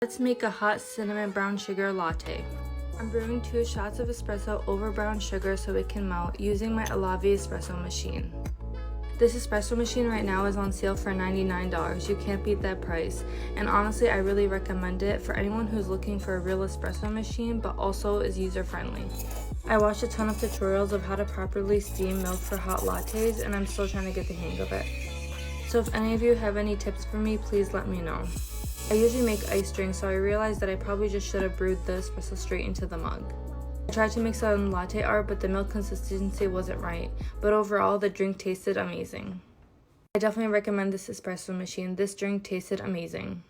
Let's make a hot cinnamon brown sugar latte. I'm brewing 2 shots of espresso over brown sugar so it can melt using my Latte espresso machine. This espresso machine right now is on sale for $99. You can't beat that price. And honestly, I really recommend it for anyone who's looking for a real espresso machine but also is user friendly. I watched a ton of tutorials of how to properly steam milk for hot lattes, and I'm still trying to get the hang of it. So if any of you have any tips for me, please let me know. I usually make iced drinks, so I realized that I probably just should have brewed the espresso straight into the mug. I tried to make some latte art, but the milk consistency wasn't right, but overall the drink tasted amazing. I definitely recommend this espresso machine. This drink tasted amazing.